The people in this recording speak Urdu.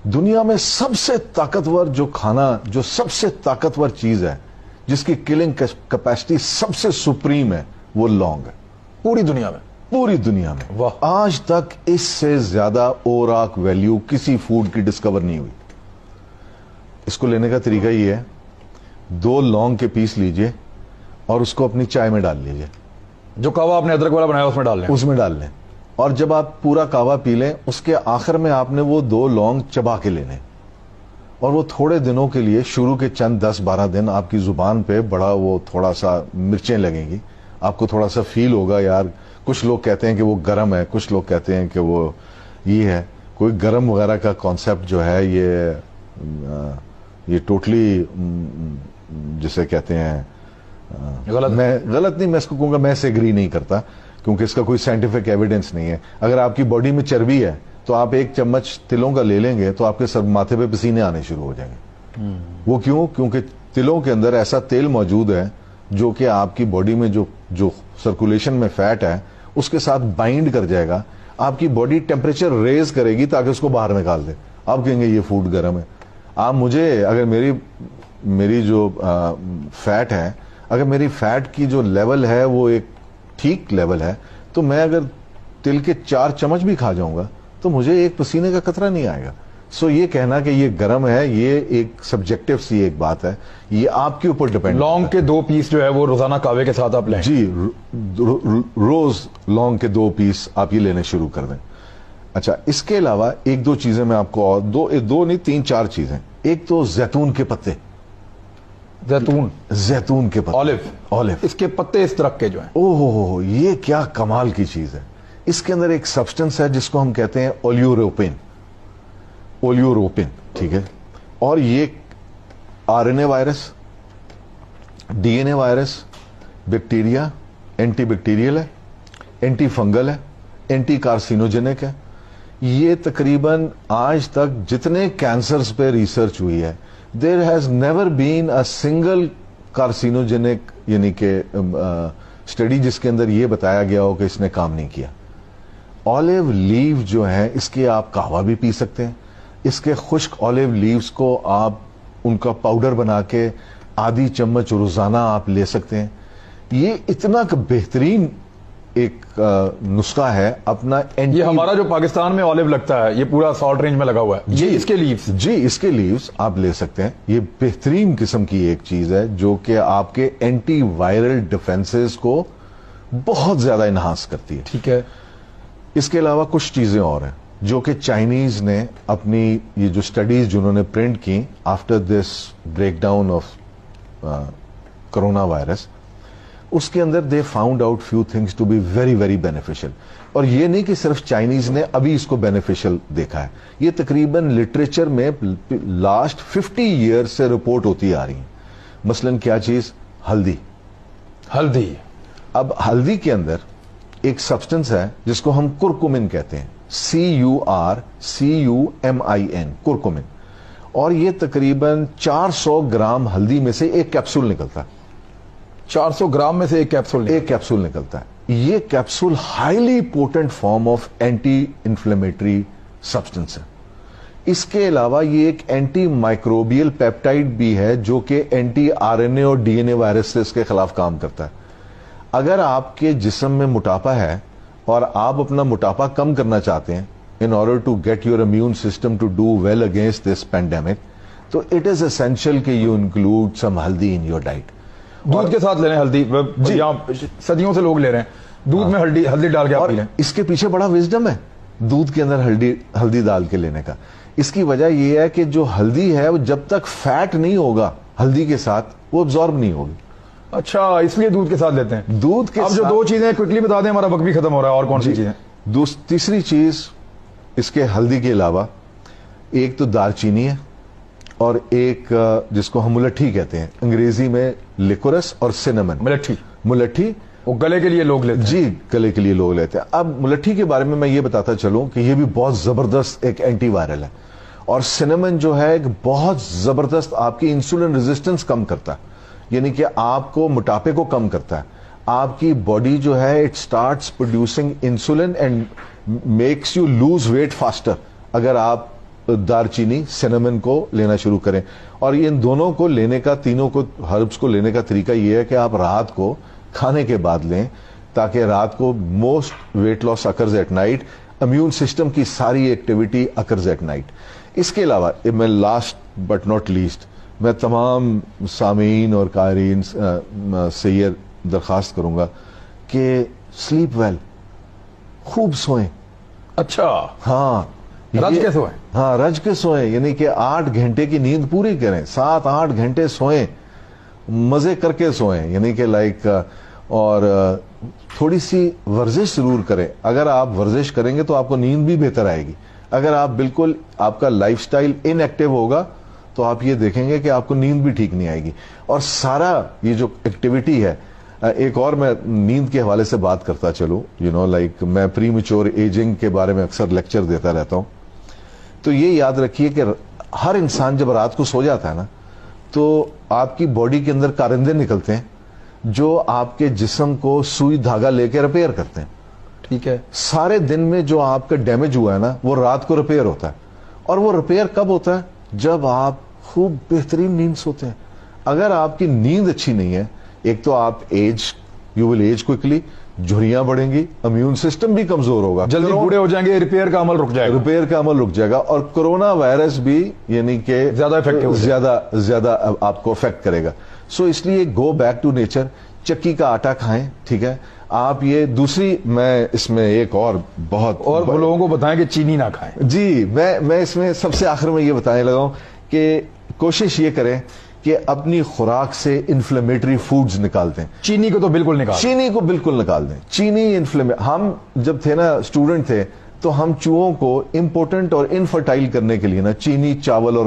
دنیا میں سب سے طاقتور جو کھانا، جو سب سے طاقتور چیز ہے، جس کی کلنگ کیپیسٹی سب سے سپریم ہے، وہ لونگ ہے. پوری دنیا میں؟ پوری دنیا میں. واہ. آج تک اس سے زیادہ اوراق ویلیو کسی فوڈ کی ڈسکور نہیں ہوئی. اس کو لینے کا طریقہ یہ ہے، 2 لونگ کے پیس لیجئے اور اس کو اپنی چائے میں ڈال لیجئے. جو کہوا آپ نے ادرک والا بنایا اس میں ڈال لیں. اس میں ڈال لیں، اور جب آپ پورا کہوا پی لیں، اس کے آخر میں آپ نے وہ 2 لونگ چبا کے لینے، اور وہ تھوڑے دنوں کے لیے، شروع کے چند 10-12 دن آپ کی زبان پہ بڑا وہ تھوڑا سا مرچیں لگیں گی، آپ کو تھوڑا سا فیل ہوگا یار کچھ لوگ کہتے ہیں کہ وہ گرم ہے، کچھ لوگ کہتے ہیں کہ وہ یہ ہے. کوئی گرم وغیرہ کا کانسیپٹ جو ہے یہ ٹوٹلی جسے کہتے ہیں غلط نہیں، میں اس کو کہوں گا میں سے ایگری نہیں کرتا، کیونکہ اس کا کوئی سائنٹیفک ایویڈنس نہیں ہے. اگر آپ کی باڈی میں چربی ہے تو آپ 1 چمچ تلوں کا لے لیں گے تو آپ کے سر ماتھے پہ پسینے آنے شروع ہو جائیں گے. وہ کیوں؟ کیونکہ تلوں کے اندر ایسا تیل موجود ہے جو کہ آپ کی باڈی میں جو سرکولیشن میں فیٹ ہے اس کے ساتھ بائنڈ کر جائے گا، آپ کی باڈی ٹیمپریچر ریز کرے گی تاکہ اس کو باہر نکال دے. آپ کہیں گے یہ فوڈ گرم ہے. آپ مجھے اگر میری جو فیٹ ہے، اگر میری فیٹ کی جو لیول ہے وہ ایک ٹھیک لیول ہے، تو میں اگر تل کے 4 چمچ بھی کھا جاؤں گا تو مجھے ایک پسینے کا قطرہ نہیں آئے گا. سو یہ کہنا کہ یہ گرم ہے، یہ ایک سبجیکٹو سی ایک بات ہے، یہ آپ کے اوپر ڈیپینڈ. لونگ کے 2 پیس جو ہے وہ روزانہ کہوے کے ساتھ آپ لیں؟ جی، روز لونگ کے 2 پیس آپ یہ لینے شروع کر دیں. اچھا، اس کے علاوہ 1-2 چیزیں میں آپ کو، اور 2 نہیں 3-4 چیزیں. ایک تو زیتون کے پتے. زیتون کے پتے، اولیو، اس کے پتے اس درخت کے جو ہیں، اوہ یہ کیا کمال کی چیز ہے. اس کے اندر ایک سبسٹنس ہے جس کو ہم کہتے ہیں اولیوروپین، ٹھیک ہے. اور یہ RNA virus, DNA virus, bacteria, anti bacterial ہے، اینٹی فنگل ہے، اینٹی کارسینوجینک ہے. یہ تقریباً آج تک جتنے کینسرز پہ ریسرچ ہوئی ہے، there has never been a single carcinogenic یعنی کہ اسٹڈی جس کے اندر یہ بتایا گیا ہو کہ اس نے کام نہیں کیا. آلیو لیو جو ہے، اس کے آپ قہوہ بھی پی سکتے ہیں. اس کے خشک آلیو لیوز کو آپ ان کا پاؤڈر بنا کے آدھی چمچ روزانہ آپ لے سکتے ہیں. یہ اتنا بہترین ایک نسخہ ہے اپنا. یہ ہمارا جو پاکستان میں آلیو لگتا ہے یہ پورا سالٹ رینج میں لگا ہوا ہے، یہ اس کے لیوز؟ جی، اس کے لیوز آپ لے سکتے ہیں. یہ بہترین قسم کی ایک چیز ہے جو کہ آپ کے اینٹی وائرل ڈیفنسز کو بہت زیادہ انہانس کرتی ہے. ٹھیک ہے. اس کے علاوہ کچھ چیزیں اور ہیں جو کہ چائنیز نے اپنی یہ جو سٹڈیز جنہوں نے پرنٹ کی after this breakdown of corona virus, اس کے اندر they found out few things to be very very beneficial. اور یہ نہیں کہ صرف چائنیز نے ابھی اس کو بینیفیشل دیکھا ہے، یہ تقریباً لٹریچر میں لاسٹ 50 ایئر سے رپورٹ ہوتی آ رہی ہیں. مثلاً کیا چیز؟ ہلدی. اب ہلدی کے اندر ایک سبسٹنس ہے جس کو ہم کرکومن کہتے ہیں، CURCUMIN، کرکومن. اور یہ تقریباً 400 گرام ہلدی میں سے ایک کیپسول نکلتا ہے. 400 گرام میں سے ایک کیپسول نکلتا ہے. یہ capsule highly potent form of anti inflammatory substance ہے. اس کے علاوہ یہ ایک اینٹی مائکروبیل پیپٹائڈ بھی ہے جو کہ اینٹی RNA اور DNA وائرس کے خلاف کام کرتا ہے. اگر آپ کے جسم میں موٹاپا ہے اور آپ اپنا موٹاپا کم کرنا چاہتے ہیں in order to get your immune system to do well against this pandemic, تو it is essential کہ you include some haldi in your diet. دودھ کے ساتھ لے لیں ہلدی. جی، صدیوں سے لوگ لے رہے ہیں دودھ میں ہلدی ڈال کے آپ پی لیں. اس کے پیچھے بڑا وزڈم ہے دودھ کے اندر ہلدی ڈال کے لینے کا. اس کی وجہ یہ ہے کہ جو ہلدی ہے وہ جب تک فیٹ نہیں ہوگا ہلدی کے ساتھ وہ ابزارب نہیں ہوگی. اچھا، اس لیے دودھ کے ساتھ لیتے ہیں. دودھ کے اب جو 2 چیزیں کوئکلی بتا دیں، ہمارا وقت بھی ختم ہو رہا ہے. اور کون سی چیزیں؟ تیسری چیز اس کے ہلدی کے علاوہ ایک تو دار چینی ہے، اور ایک جس کو ہم ملٹھی کہتے ہیں انگریزی میں، لیکورس اور سینمن. ملٹھی وہ گلے کے لیے لوگ لیتے ہیں. جی، گلے کے لیے لوگ لیتے ہیں. اب ملٹھی کے بارے میں یہ بتاتا چلوں کہ یہ بھی بہت زبردست ایک اینٹی وائرل ہے. اور سینمن جو ہے ایک بہت زبردست آپ کی انسولین ریزسٹنس کم کرتا ہے، یعنی کہ آپ کو موٹاپے کو کم کرتا ہے. آپ کی باڈی جو ہے it starts producing insulin and makes you lose weight faster. اگر آپ دار چینی سینمن کو لینا شروع کریں. اور ان دونوں کو لینے کا, تینوں کو ہربس کو لینے کا طریقہ یہ ہے کہ آپ رات کو کھانے کے بعد لیں, تاکہ رات کو most weight loss occurs at night, immune system کی ساری ایکٹیویٹی اکرز ایٹ نائٹ. اس کے علاوہ میں لاسٹ بٹ ناٹ لیسٹ میں تمام سامعین اور قارئین سے یہ درخواست کروں گا کہ سلیپ ویل, خوب سوئیں. اچھا, ہاں رج کے سوئیں. ہاں رج کے سوئیں, یعنی کہ 8 گھنٹے کی نیند پوری کریں, 7-8 گھنٹے سوئیں, مزے کر کے سوئیں, یعنی کہ لائک, اور تھوڑی سی ورزش ضرور کریں. اگر آپ ورزش کریں گے تو آپ کو نیند بھی بہتر آئے گی. اگر آپ بالکل آپ کا لائف سٹائل ان ایکٹیو ہوگا تو آپ یہ دیکھیں گے کہ آپ کو نیند بھی ٹھیک نہیں آئے گی. اور سارا یہ جو ایکٹیویٹی ہے, ایک اور میں نیند کے حوالے سے بات کرتا چلوں, لائک میں پری میچور ایجنگ کے بارے میں اکثر لیکچر دیتا رہتا ہوں. تو یہ یاد رکھیے کہ ہر انسان جب رات کو سو جاتا ہے نا, تو آپ کی باڈی کے اندر کارندے نکلتے ہیں جو آپ کے جسم کو سوئی دھاگا لے کے ریپیئر کرتے ہیں. ٹھیک ہے, سارے دن میں جو آپ کا ڈیمیج ہوا ہے نا, وہ رات کو ریپیئر ہوتا ہے. اور وہ ریپیئر کب ہوتا ہے؟ جب آپ خوب بہترین نیند سوتے ہیں. اگر آپ کی نیند اچھی نہیں ہے, ایک تو آپ یو ول ایج کوئکلی, جھریاں بڑھیں گی, امیون سسٹم بھی کمزور ہوگا, جلدی بوڑھے ہو جائیں گے, ریپیئر کا عمل رک جائے گا, اور کرونا وائرس بھی یعنی کہ زیادہ آپ کو افیکٹ کرے گا. سو اس لیے گو بیک ٹو نیچر, چکی کا آٹا کھائیں. ٹھیک ہے, آپ یہ دوسری, میں اس میں ایک اور بہت, اور وہ لوگوں کو بتائیں کہ چینی نہ کھائیں. جی, میں اس میں سب سے آخر میں یہ بتانے لگا ہوں کہ کوشش یہ کریں کہ اپنی خوراک سے انفلیمیٹری فوڈز نکال دیں. چینی کو تو بالکل نکال دیں. چینی ہم جب تھے نا, اسٹوڈنٹ تھے, تو ہم چوہوں کو امپورٹنٹ اور انفرٹائل کرنے کے لیے نا چینی, چاول اور